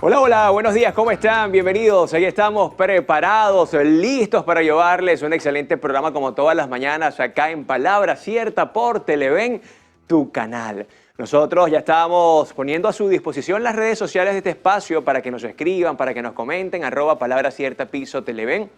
Hola, hola, buenos días, ¿cómo están? Bienvenidos, aquí estamos preparados, listos para llevarles un excelente programa como todas las mañanas acá en Palabra Cierta por Televen, tu canal. Nosotros ya estamos poniendo a su disposición las redes sociales de este espacio para que nos escriban, para que nos comenten, @Palabra Cierta Piso Televen,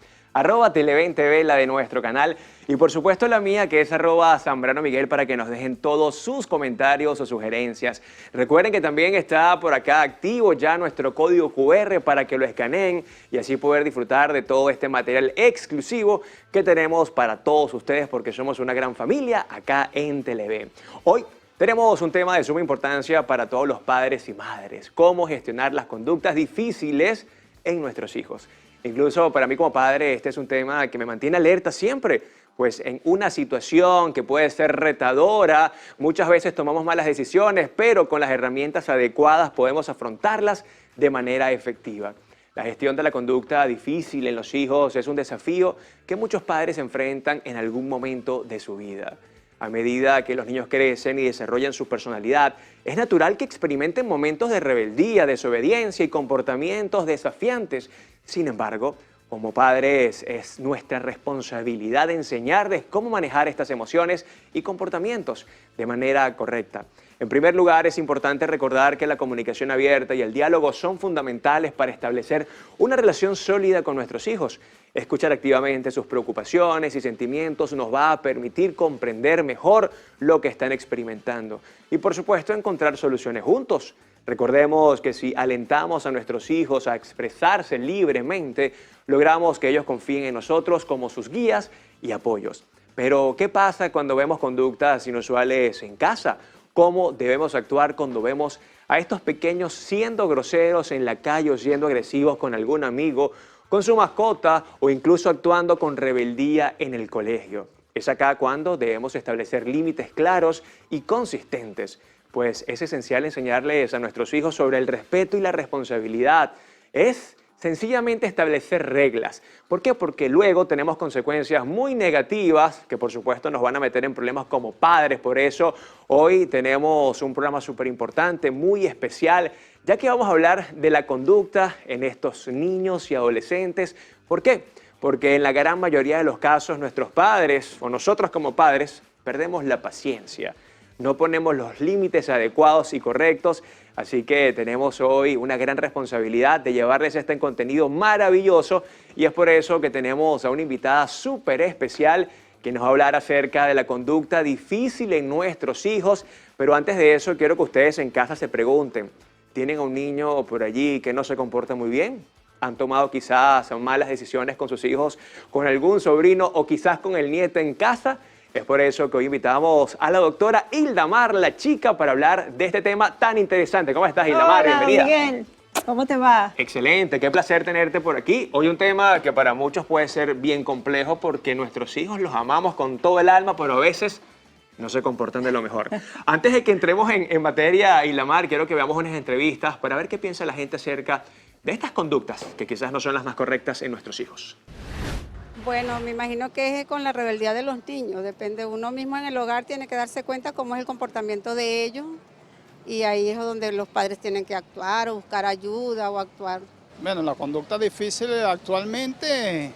@Televen TV, la de nuestro canal, y por supuesto la mía, que es @Zambrano Miguel, para que nos dejen todos sus comentarios o sugerencias. Recuerden que también está por acá activo ya nuestro código QR para que lo escaneen y así poder disfrutar de todo este material exclusivo que tenemos para todos ustedes, porque somos una gran familia acá en Televen. Hoy tenemos un tema de suma importancia para todos los padres y madres: cómo gestionar las conductas difíciles en nuestros hijos. Incluso para mí como padre este es un tema que me mantiene alerta siempre, pues en una situación que puede ser retadora, muchas veces tomamos malas decisiones, pero con las herramientas adecuadas podemos afrontarlas de manera efectiva. La gestión de la conducta difícil en los hijos es un desafío que muchos padres enfrentan en algún momento de su vida. A medida que los niños crecen y desarrollan su personalidad, es natural que experimenten momentos de rebeldía, desobediencia y comportamientos desafiantes. Sin embargo, como padres, es nuestra responsabilidad enseñarles cómo manejar estas emociones y comportamientos de manera correcta. En primer lugar, es importante recordar que la comunicación abierta y el diálogo son fundamentales para establecer una relación sólida con nuestros hijos. Escuchar activamente sus preocupaciones y sentimientos nos va a permitir comprender mejor lo que están experimentando y, por supuesto, encontrar soluciones juntos. Recordemos que si alentamos a nuestros hijos a expresarse libremente, logramos que ellos confíen en nosotros como sus guías y apoyos. Pero, ¿qué pasa cuando vemos conductas inusuales en casa? ¿Cómo debemos actuar cuando vemos a estos pequeños siendo groseros en la calle o siendo agresivos con algún amigo, con su mascota o incluso actuando con rebeldía en el colegio? Es acá cuando debemos establecer límites claros y consistentes, pues es esencial enseñarles a nuestros hijos sobre el respeto y la responsabilidad. Es sencillamente establecer reglas. ¿Por qué? Porque luego tenemos consecuencias muy negativas que por supuesto nos van a meter en problemas como padres. Por eso hoy tenemos un programa súper importante, muy especial, ya que vamos a hablar de la conducta en estos niños y adolescentes. ¿Por qué? Porque en la gran mayoría de los casos nuestros padres o nosotros como padres perdemos la paciencia. No ponemos los límites adecuados y correctos, así que tenemos hoy una gran responsabilidad de llevarles este contenido maravilloso y es por eso que tenemos a una invitada súper especial que nos va a hablar acerca de la conducta difícil en nuestros hijos. Pero antes de eso quiero que ustedes en casa se pregunten: ¿tienen a un niño por allí que no se comporta muy bien? ¿Han tomado quizás malas decisiones con sus hijos, con algún sobrino o quizás con el nieto en casa? Es por eso que hoy invitamos a la doctora Hildamar La Chica para hablar de este tema tan interesante. ¿Cómo estás, Hildamar? Hola, Bienvenida. Miguel. ¿Cómo te va? Excelente, qué placer tenerte por aquí. Hoy un tema que para muchos puede ser bien complejo porque nuestros hijos los amamos con todo el alma, pero a veces no se comportan de lo mejor. Antes de que entremos en materia, Hildamar, quiero que veamos unas entrevistas para ver qué piensa la gente acerca de estas conductas que quizás no son las más correctas en nuestros hijos. Bueno, me imagino que es con la rebeldía de los niños, depende, uno mismo en el hogar tiene que darse cuenta cómo es el comportamiento de ellos y ahí es donde los padres tienen que actuar o buscar ayuda o actuar. Bueno, la conducta difícil actualmente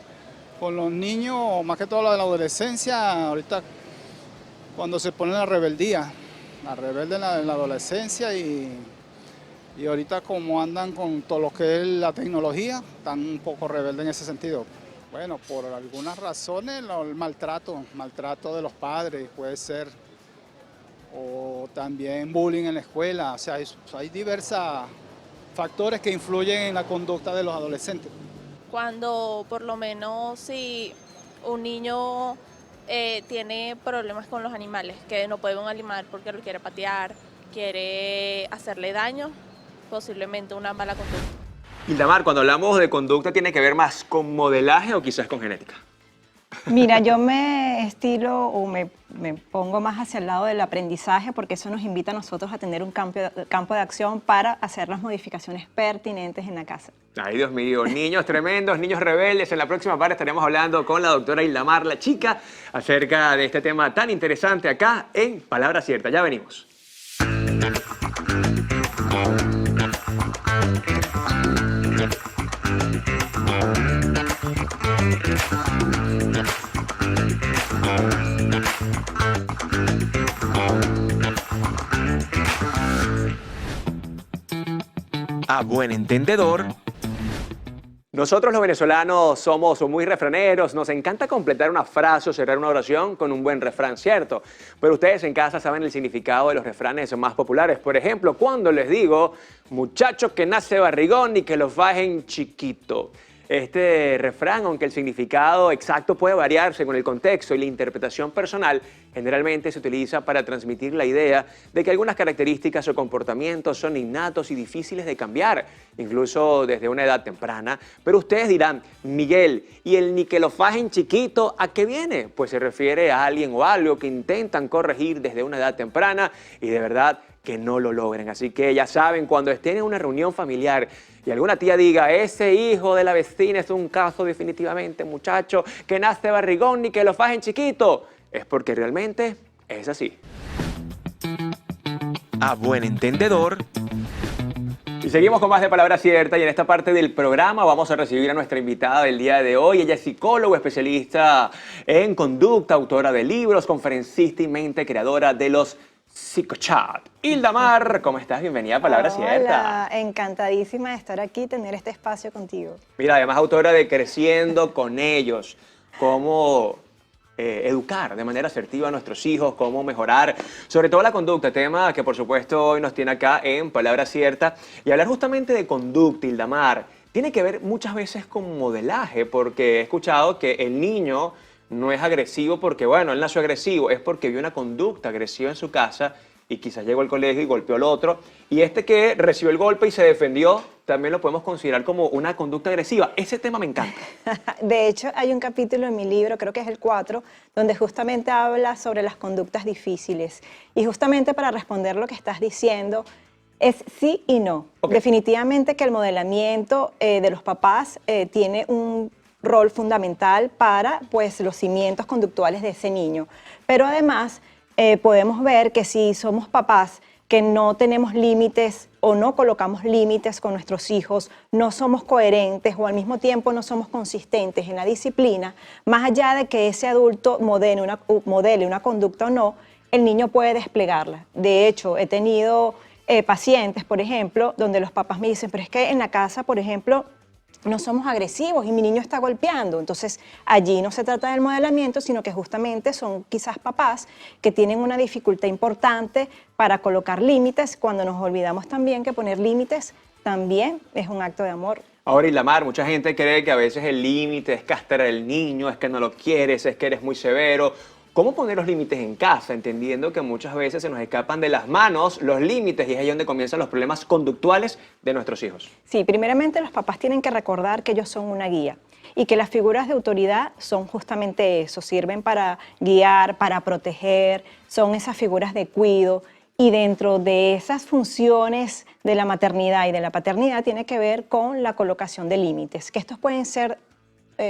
con los niños, más que todo la de la adolescencia, ahorita cuando se pone la rebeldía, la rebelde en la adolescencia y ahorita como andan con todo lo que es la tecnología, están un poco rebeldes en ese sentido. Bueno, por algunas razones el maltrato de los padres puede ser, o también bullying en la escuela, o sea, hay diversos factores que influyen en la conducta de los adolescentes. Cuando por lo menos si un niño tiene problemas con los animales, que no puede ver un animal porque lo quiere patear, quiere hacerle daño, posiblemente una mala conducta. Hildamar, cuando hablamos de conducta, ¿tiene que ver más con modelaje o quizás con genética? Mira, yo me estilo o me pongo más hacia el lado del aprendizaje porque eso nos invita a nosotros a tener un campo de acción para hacer las modificaciones pertinentes en la casa. Ay, Dios mío, niños tremendos, niños rebeldes. En la próxima parte estaremos hablando con la doctora Hildamar La Chica acerca de este tema tan interesante acá en Palabra Cierta. Ya venimos. A buen entendedor. Nosotros los venezolanos somos muy refraneros, nos encanta completar una frase o cerrar una oración con un buen refrán, ¿cierto? Pero ustedes en casa saben el significado de los refranes más populares. Por ejemplo, cuando les digo, muchacho que nace barrigón y que lo fajen chiquito. Este refrán, aunque el significado exacto puede variar según el contexto y la interpretación personal, generalmente se utiliza para transmitir la idea de que algunas características o comportamientos son innatos y difíciles de cambiar, incluso desde una edad temprana. Pero ustedes dirán, Miguel, ¿y el ni que lo fajen chiquito a qué viene? Pues se refiere a alguien o algo que intentan corregir desde una edad temprana y de verdad que no lo logren. Así que ya saben, cuando estén en una reunión familiar y alguna tía diga, ese hijo de la vecina es un caso definitivamente, muchacho, que nace barrigón ni que lo fajen chiquito, es porque realmente es así. A buen entendedor. Y seguimos con más de Palabra Cierta y en esta parte del programa vamos a recibir a nuestra invitada del día de hoy. Ella es psicóloga, especialista en conducta, autora de libros, conferencista y mente creadora de los Psicochat. Hildamar, ¿cómo estás? Bienvenida a Palabra Cierta. Hola, encantadísima de estar aquí, tener este espacio contigo. Mira, además autora de Creciendo con ellos, cómo educar de manera asertiva a nuestros hijos, cómo mejorar, sobre todo la conducta, tema que por supuesto hoy nos tiene acá en Palabra Cierta. Y hablar justamente de conducta, Hildamar, tiene que ver muchas veces con modelaje, porque he escuchado que el niño no es agresivo porque, bueno, él nació agresivo, es porque vio una conducta agresiva en su casa y quizás llegó al colegio y golpeó al otro. Y este que recibió el golpe y se defendió, también lo podemos considerar como una conducta agresiva. Ese tema me encanta. De hecho, hay un capítulo en mi libro, creo que es el 4, donde justamente habla sobre las conductas difíciles. Y justamente para responder lo que estás diciendo, es sí y no. Okay. Definitivamente que el modelamiento de los papás tiene un rol fundamental para pues, los cimientos conductuales de ese niño. Pero además podemos ver que si somos papás que no tenemos límites o no colocamos límites con nuestros hijos, no somos coherentes o al mismo tiempo no somos consistentes en la disciplina, más allá de que ese adulto modele una conducta o no, el niño puede desplegarla. De hecho, he tenido pacientes, por ejemplo, donde los papás me dicen, pero es que en la casa, por ejemplo, no somos agresivos y mi niño está golpeando. Entonces, allí no se trata del modelamiento, sino que justamente son quizás papás que tienen una dificultad importante para colocar límites, cuando nos olvidamos también que poner límites también es un acto de amor. Ahora, Hildamar, mucha gente cree que a veces el límite es castrar al niño, es que no lo quieres, es que eres muy severo. ¿Cómo poner los límites en casa? Entendiendo que muchas veces se nos escapan de las manos los límites y es ahí donde comienzan los problemas conductuales de nuestros hijos. Sí, primeramente los papás tienen que recordar que ellos son una guía y que las figuras de autoridad son justamente eso, sirven para guiar, para proteger, son esas figuras de cuidado y dentro de esas funciones de la maternidad y de la paternidad tiene que ver con la colocación de límites, que estos pueden ser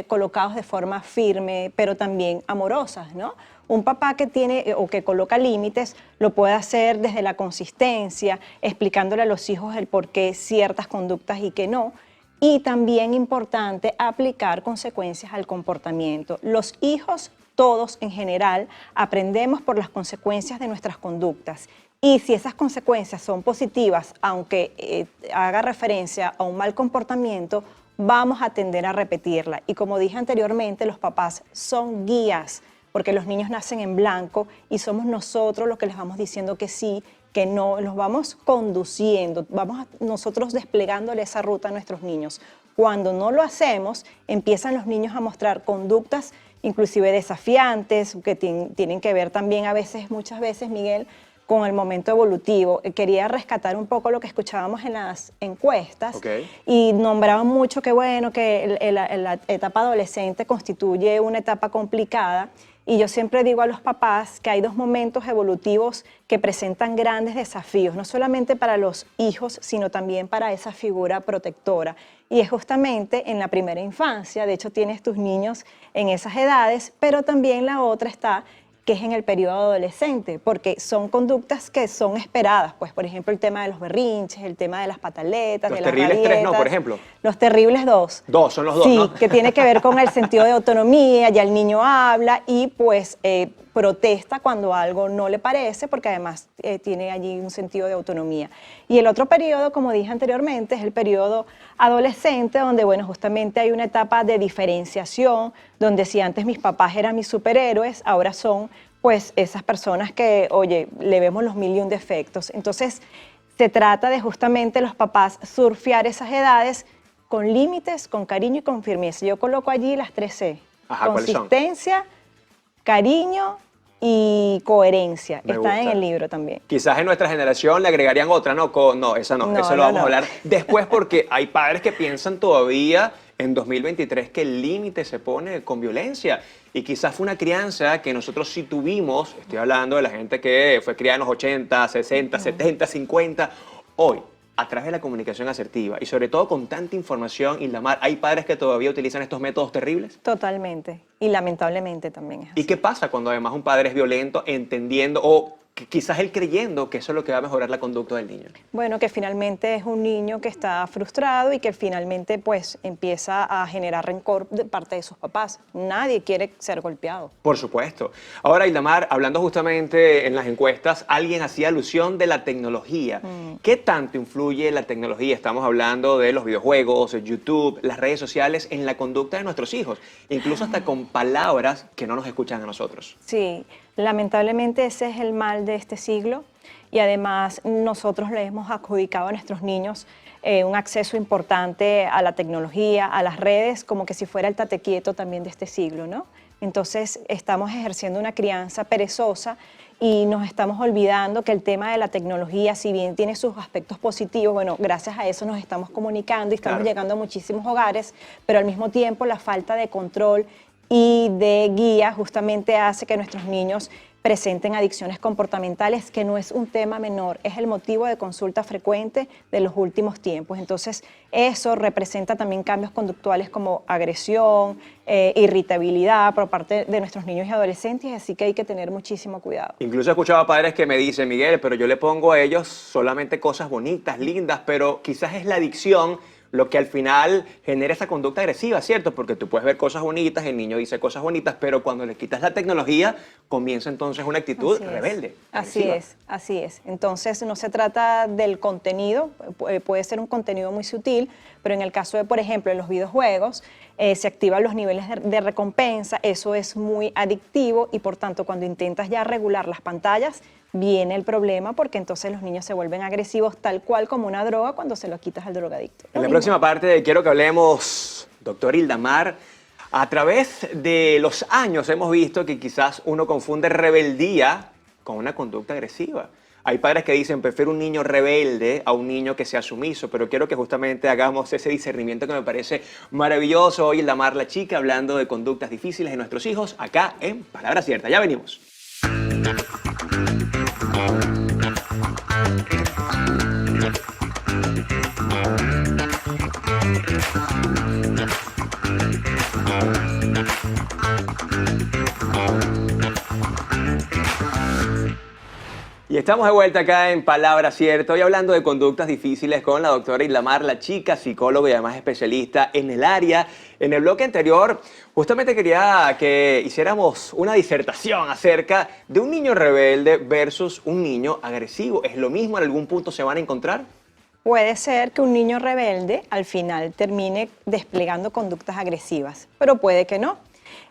colocados de forma firme, pero también amorosas, ¿no? Un papá que tiene o que coloca límites lo puede hacer desde la consistencia, explicándole a los hijos el por qué ciertas conductas y que no. Y también importante aplicar consecuencias al comportamiento. Los hijos, todos en general, aprendemos por las consecuencias de nuestras conductas. Y si esas consecuencias son positivas, aunque haga referencia a un mal comportamiento, vamos a tender a repetirla. Y como dije anteriormente, los papás son guías, porque los niños nacen en blanco y somos nosotros los que les vamos diciendo que sí, que no, los vamos conduciendo, vamos nosotros desplegándole esa ruta a nuestros niños. Cuando no lo hacemos, empiezan los niños a mostrar conductas inclusive desafiantes, que tienen que ver también muchas veces, Miguel, con el momento evolutivo. Quería rescatar un poco lo que escuchábamos en las encuestas y nombraban mucho que bueno, que la etapa adolescente constituye una etapa complicada. Y yo siempre digo a los papás que hay dos momentos evolutivos que presentan grandes desafíos, no solamente para los hijos, sino también para esa figura protectora. Y es justamente en la primera infancia, de hecho tienes tus niños en esas edades, pero también la otra está que es en el periodo adolescente, porque son conductas que son esperadas, pues por ejemplo el tema de los berrinches, el tema de las pataletas, de las rabietas. Los terribles 3 no, por ejemplo. Los terribles 2. 2, son los 2, sí, ¿no? que tiene que ver con el sentido de autonomía, ya el niño habla y pues protesta cuando algo no le parece, porque además tiene allí un sentido de autonomía. Y el otro periodo, como dije anteriormente, es el periodo adolescente, donde, bueno, justamente hay una etapa de diferenciación, donde si antes mis papás eran mis superhéroes, ahora son, pues, esas personas que, oye, le vemos los 1000 y un defectos. Entonces, se trata de justamente los papás surfear esas edades con límites, con cariño y con firmeza. Yo coloco allí las 3 C. Ajá, ¿cuáles son? Consistencia, cariño y coherencia. Me Está gusta. en el libro también. Quizás en nuestra generación le agregarían otra, ¿no? No, esa no, No, eso lo no, vamos a no. hablar después porque hay padres que piensan todavía en 2023 que el límite se pone con violencia y quizás fue una crianza que nosotros sí tuvimos, estoy hablando de la gente que fue criada en los 80, 60, 70, 50, hoy a través de la comunicación asertiva y sobre todo con tanta información, Ildamar, ¿hay padres que todavía utilizan estos métodos terribles? Totalmente. Y lamentablemente también es así. ¿Y qué pasa cuando además un padre es violento entendiendo o quizás él creyendo que eso es lo que va a mejorar la conducta del niño? Bueno, que finalmente es un niño que está frustrado y que finalmente pues empieza a generar rencor de parte de sus papás. Nadie quiere ser golpeado. Por supuesto. Ahora, Ildamar, hablando justamente en las encuestas, alguien hacía alusión de la tecnología. ¿Qué tanto influye la tecnología? Estamos hablando de los videojuegos, YouTube, las redes sociales en la conducta de nuestros hijos, incluso hasta con palabras que no nos escuchan a nosotros. Sí, lamentablemente ese es el mal de este siglo y además nosotros le hemos adjudicado a nuestros niños un acceso importante a la tecnología, a las redes, como que si fuera el tate quieto también de este siglo, ¿no? Entonces estamos ejerciendo una crianza perezosa y nos estamos olvidando que el tema de la tecnología, si bien tiene sus aspectos positivos, bueno, gracias a eso nos estamos comunicando y estamos llegando a muchísimos hogares, pero al mismo tiempo la falta de control y de guía justamente hace que nuestros niños presenten adicciones comportamentales, que no es un tema menor, es el motivo de consulta frecuente de los últimos tiempos. Entonces, eso representa también cambios conductuales como agresión, irritabilidad por parte de nuestros niños y adolescentes, así que hay que tener muchísimo cuidado. Incluso he escuchado a padres que me dicen, Miguel, pero yo le pongo a ellos solamente cosas bonitas, lindas, pero quizás es la adicción lo que al final genera esa conducta agresiva, ¿cierto? Porque tú puedes ver cosas bonitas, el niño dice cosas bonitas, pero cuando le quitas la tecnología, comienza entonces una actitud rebelde. Así es, así es. Entonces no se trata del contenido, puede ser un contenido muy sutil, pero en el caso de, por ejemplo, en los videojuegos, se activan los niveles de recompensa, eso es muy adictivo y por tanto cuando intentas ya regular las pantallas, viene el problema porque entonces los niños se vuelven agresivos tal cual como una droga cuando se lo quitas al drogadicto. En la próxima parte de Quiero que hablemos, doctor Ildamar, a través de los años hemos visto que quizás uno confunde rebeldía con una conducta agresiva. Hay padres que dicen, prefiero un niño rebelde a un niño que sea sumiso, pero quiero que justamente hagamos ese discernimiento que me parece maravilloso. Hoy Ildamar la chica hablando de conductas difíciles de nuestros hijos acá en Palabra Cierta. Ya venimos. Y estamos de vuelta acá en Palabra Cierta, hoy hablando de conductas difíciles con la doctora Ildamar la chica, psicóloga y además especialista en el área. En el bloque anterior, justamente quería que hiciéramos una disertación acerca de un niño rebelde versus un niño agresivo. ¿Es lo mismo? ¿En algún punto se van a encontrar? Puede ser que un niño rebelde al final termine desplegando conductas agresivas, pero puede que no.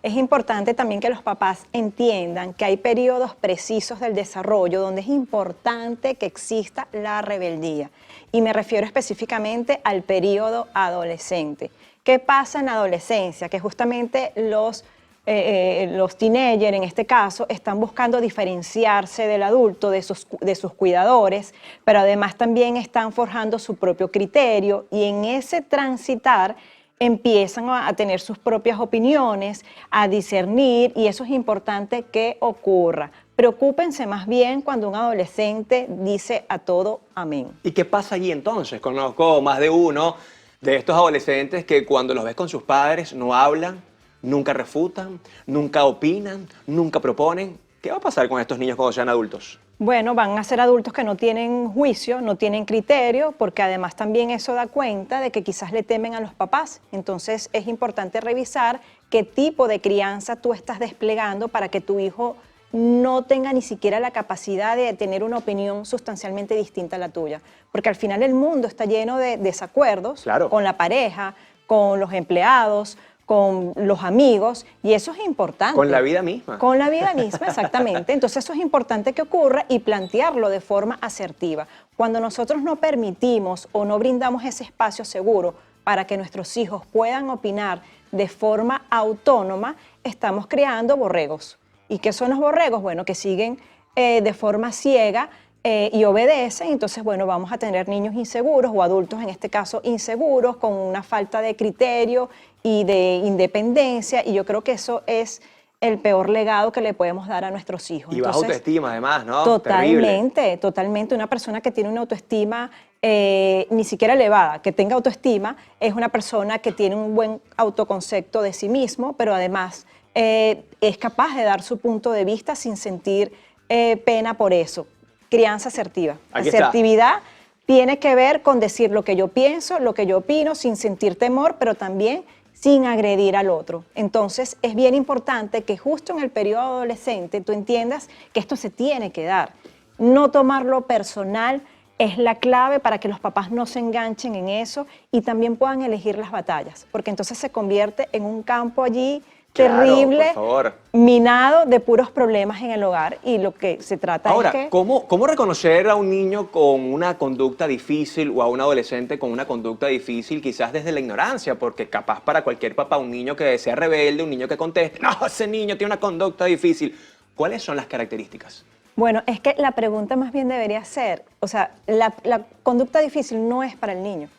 Es importante también que los papás entiendan que hay periodos precisos del desarrollo donde es importante que exista la rebeldía. Y me refiero específicamente al periodo adolescente. ¿Qué pasa en la adolescencia? Que justamente los los teenagers en este caso están buscando diferenciarse del adulto, de sus cuidadores, pero además también están forjando su propio criterio y en ese transitar empiezan a tener sus propias opiniones, a discernir y eso es importante que ocurra. Preocúpense más bien cuando un adolescente dice a todo amén. ¿Y qué pasa allí entonces? Conozco más de uno de estos adolescentes que cuando los ves con sus padres no hablan, nunca refutan, nunca opinan, nunca proponen. ¿Qué va a pasar con estos niños cuando sean adultos? Bueno, van a ser adultos que no tienen juicio, no tienen criterio, porque además también eso da cuenta de que quizás le temen a los papás. Entonces es importante revisar qué tipo de crianza tú estás desplegando para que tu hijo no tenga ni siquiera la capacidad de tener una opinión sustancialmente distinta a la tuya. Porque al final el mundo está lleno de desacuerdos con la pareja, con los empleados, con los amigos, y eso es importante. Con la vida misma. Con la vida misma, exactamente. Entonces eso es importante que ocurra y plantearlo de forma asertiva. Cuando nosotros no permitimos o no brindamos ese espacio seguro para que nuestros hijos puedan opinar de forma autónoma, estamos creando borregos. ¿Y qué son los borregos? Bueno, que siguen de forma ciega y obedecen, entonces, bueno, vamos a tener niños inseguros o adultos, en este caso, inseguros, con una falta de criterio y de independencia, y yo creo que eso es el peor legado que le podemos dar a nuestros hijos. Y baja autoestima, además, ¿no? Totalmente, Terrible. totalmente. Una persona que tiene una autoestima ni siquiera elevada, que tenga autoestima, es una persona que tiene un buen autoconcepto de sí mismo, pero además es capaz de dar su punto de vista sin sentir pena por eso. Crianza asertiva. Aquí Asertividad tiene que ver con decir lo que yo pienso, lo que yo opino, sin sentir temor, pero también sin agredir al otro. Entonces, es bien importante que justo en el periodo adolescente tú entiendas que esto se tiene que dar. No tomarlo personal es la clave para que los papás no se enganchen en eso y también puedan elegir las batallas, porque entonces se convierte en un campo allí terrible, por favor, minado de puros problemas en el hogar, y lo que se trata ahora, es que... ¿cómo reconocer a un niño con una conducta difícil o a un adolescente con una conducta difícil quizás desde la ignorancia? Porque capaz para cualquier papá, un niño que sea rebelde, un niño que conteste, no, ese niño tiene una conducta difícil. ¿Cuáles son las características? Bueno, es que la pregunta más bien debería ser, o sea, la conducta difícil no es para el niño,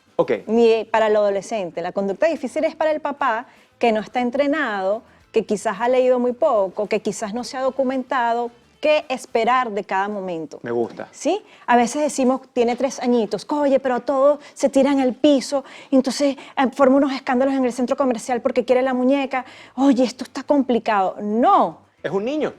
ni para el adolescente. La conducta difícil es para el papá que no está entrenado, que quizás ha leído muy poco, que quizás no se ha documentado qué esperar de cada momento. Me gusta. ¿Sí? A veces decimos, tiene 3 añitos, oye, pero todo se tira en el piso, entonces forma unos escándalos en el centro comercial porque quiere la muñeca, oye, esto está complicado. No. Es un niño.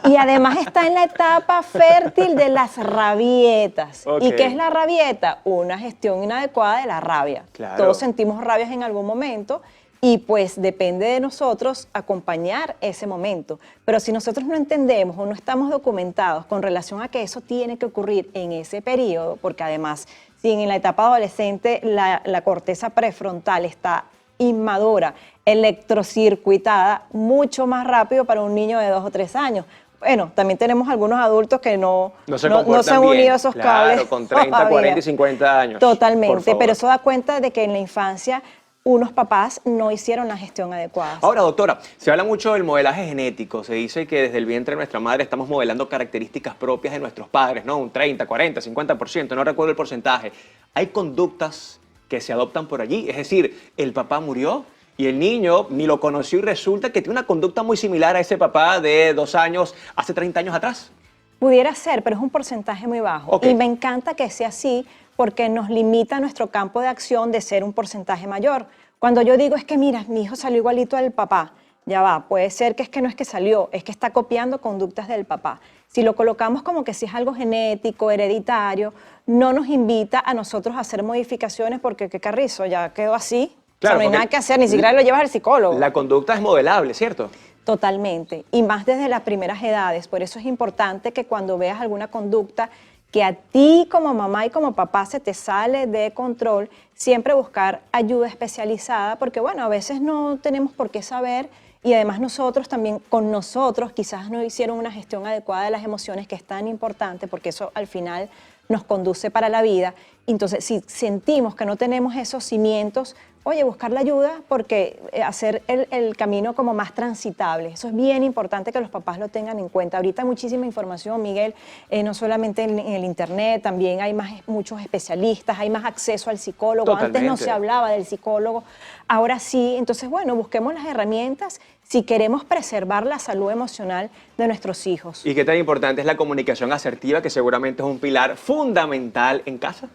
Y además está en la etapa fértil de las rabietas. ¿Y qué es la rabieta? Una gestión inadecuada de la rabia. Claro. Todos sentimos rabias en algún momento y pues depende de nosotros acompañar ese momento. Pero si nosotros no entendemos o no estamos documentados con relación a que eso tiene que ocurrir en ese periodo, porque además si en la etapa adolescente la corteza prefrontal está inmadura, electrocircuitada, mucho más rápido para un niño de 2 o 3 años. Bueno, también tenemos algunos adultos que no se han unido esos cables. Claro, con 30, 40 y 50 años. Totalmente, pero eso da cuenta de que en la infancia unos papás no hicieron la gestión adecuada. Ahora, doctora, se habla mucho del modelaje genético. Se dice que desde el vientre de nuestra madre estamos modelando características propias de nuestros padres, ¿no? Un 30, 40, 50%, no recuerdo el porcentaje. Hay conductas que se adoptan por allí. Es decir, el papá murió y el niño ni lo conoció y resulta que tiene una conducta muy similar a ese papá de 2 años, hace 30 años atrás. Pudiera ser, pero es un porcentaje muy bajo. Okay. Y me encanta que sea así porque nos limita nuestro campo de acción de ser un porcentaje mayor. Cuando yo digo es que mira, mi hijo salió igualito al papá, ya va, puede ser que es que no es que salió, es que está copiando conductas del papá. Si lo colocamos como que si es algo genético, hereditario, no nos invita a nosotros a hacer modificaciones porque qué carrizo, ya quedó así, Claro, o sea, no hay nada que hacer, ni siquiera lo llevas al psicólogo. La conducta es modelable, ¿cierto? Totalmente, y más desde las primeras edades. Por eso es importante que cuando veas alguna conducta que a ti como mamá y como papá se te sale de control, siempre buscar ayuda especializada, porque bueno, a veces no tenemos por qué saber y además nosotros también, con nosotros, quizás no hicieron una gestión adecuada de las emociones, que es tan importante porque eso al final nos conduce para la vida. Entonces, si sentimos que no tenemos esos cimientos, oye, buscar la ayuda porque hacer el camino como más transitable. Eso es bien importante que los papás lo tengan en cuenta. Ahorita hay muchísima información, Miguel, no solamente en el internet, también hay muchos especialistas, hay más acceso al psicólogo. Totalmente. Antes no se hablaba del psicólogo, ahora sí. Entonces, bueno, busquemos las herramientas si queremos preservar la salud emocional de nuestros hijos. ¿Y qué tan importante es la comunicación asertiva, que seguramente es un pilar fundamental en casa?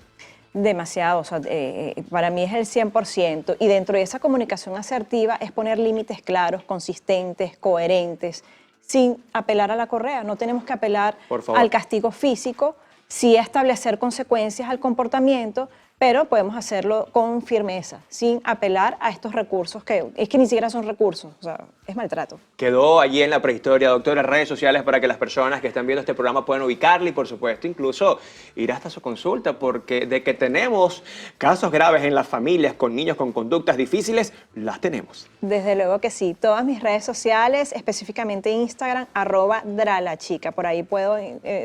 Demasiado, o sea, para mí es el 100%, y dentro de esa comunicación asertiva es poner límites claros, consistentes, coherentes, sin apelar a la correa. No tenemos que apelar Por favor. al castigo físico, sí establecer consecuencias al comportamiento, pero podemos hacerlo con firmeza, sin apelar a estos recursos que es que ni siquiera son recursos, o sea, es maltrato. Quedó allí en la prehistoria, doctora, redes sociales para que las personas que están viendo este programa puedan ubicarle y, por supuesto, incluso ir hasta su consulta, porque de que tenemos casos graves en las familias con niños con conductas difíciles, las tenemos. Desde luego que sí. Todas mis redes sociales, específicamente Instagram, @dralachica. Por ahí puedo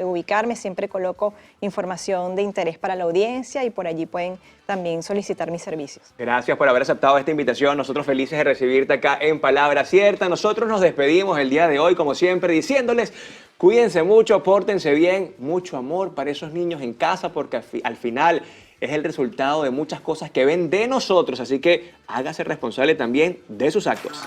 ubicarme, siempre coloco información de interés para la audiencia y por allí pueden también solicitar mis servicios. Gracias por haber aceptado esta invitación. Nosotros felices de recibirte acá en Palabra Cierta. Nosotros nos despedimos el día de hoy, como siempre, diciéndoles: cuídense mucho, pórtense bien, mucho amor para esos niños en casa, porque al final es el resultado de muchas cosas que ven de nosotros. Así que hágase responsable también de sus actos.